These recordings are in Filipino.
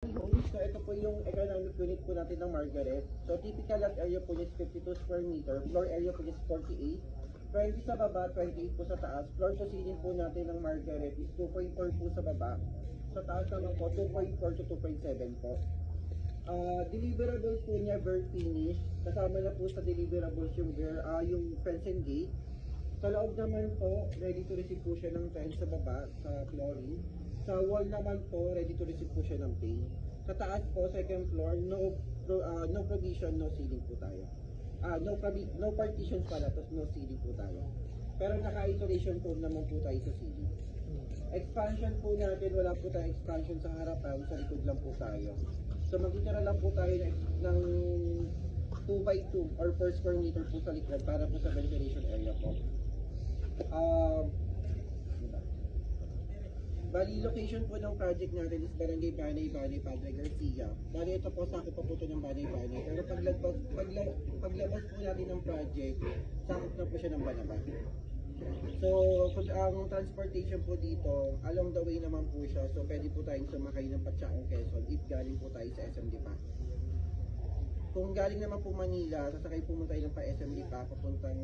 So ito po yung economic unit po natin ng Margaret. So typical lot area po is 52 square meter, floor area po is 48. 20 sa baba, 28 po sa taas. Floor to ceiling po natin ng Margaret is 2.4 po sa baba. Sa taas naman po, 2.4 to 2.7 po. Deliverables po niya, very finish. Kasama na po sa deliverables yung fence and gate. Sa loob naman po, ready to receive po siya ng tiles sa baba, sa flooring. Sa wall naman po, ready to receive po siya ng paint. Sa taas po, second floor, no provision, no ceiling po tayo. No partitions pala, tapos no ceiling po tayo. Pero naka-isolation po naman po tayo sa ceiling. Expansion po natin, wala po tayong expansion sa harapan, sa likod lang po tayo. So magtitira lang po tayo ng 2x2 or 4 square meter po sa likod para po sa ventilation area po. Bali, location po ng project natin is Barangay Banay, Padre Garcia. Bali, ito po, sakop pa po ito ng Banay. Pero paglabas po natin ng project, sakop na po siya ng Banaba. So, ang transportation po dito, along the way naman po siya. So, pwede po tayong sumakay ng Patsaong Quezon if galing po tayo sa SMD pa. Kung galing naman po Manila, sasakay po tayo ng pa SMD pa, papuntang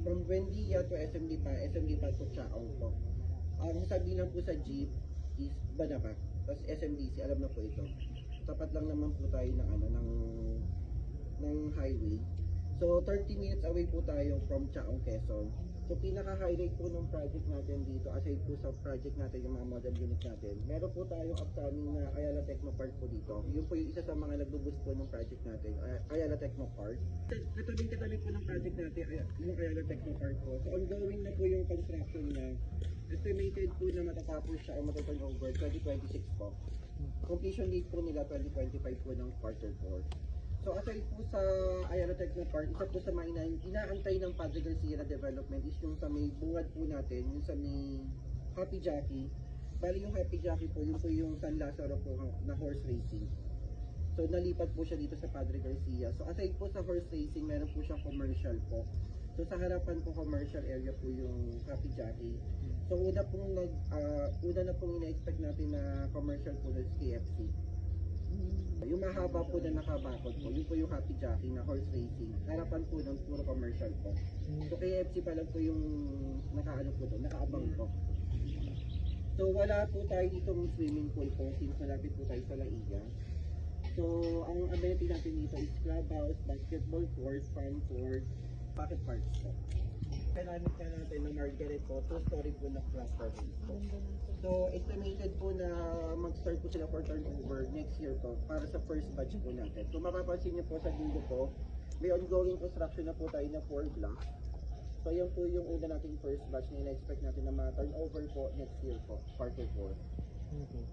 from Buendia to SMD pa to Chaong po. Ang sabi lang po sa jeep is Banaba. Tapos SMDC, alam na po ito. Tapat lang naman po tayo ng highway. So 30 minutes away po tayo from Chaong, Quezon. So pinaka-highlight po ng project natin dito, aside po sa project natin yung mga model unit natin, meron po tayong upcoming na Ayala Technopark po dito. Yun po yung isa sa mga nagbo-boost po ng project natin, Ayala Technopark. Katabing-katabi po ng project natin, yung Ayala Technopark po. So ongoing na po yung construction niya. Estimated po na matatapos siya o mataturn over 2026 po. Completion date po nila 2025 po ng quarter 4. So aside po sa Ayala Technopark, isa po sa mga inaantay ng Padre Garcia na development is yung sa may bungad po natin, yung sa may Happy Jockey. Bali yung Happy Jockey po, yun po yung San Lazaro po na horse racing. So nalipat po siya dito sa Padre Garcia. So aside po sa horse racing, meron po siyang commercial po. So sa harapan po commercial area po yung Happy Jockey. So una na pong ina-expect natin na commercial po is KFC. Yung mahaba po na nakabakod po, yun po yung Happy Jockey na horse racing. Harapan po ng puro commercial po. So KFC pa lang po yung nakaabang po. So wala po tayo ditong swimming pool po since malapit po tayo sa Laiga. So ang amenity natin dito is clubhouse, basketball court, fan court, pocket parks po. Kailangan natin ng Margaret po, 2-story po na class po. So estimated po na mag-start po sila for turnover next year po para sa first batch po natin. Kung mapapansin niyo po sa dulo po, may ongoing construction na po tayo na 4 blocks. So yan po yung una nating first batch na ina-expect natin na ma-turnover po next year po, quarter 4. Okay.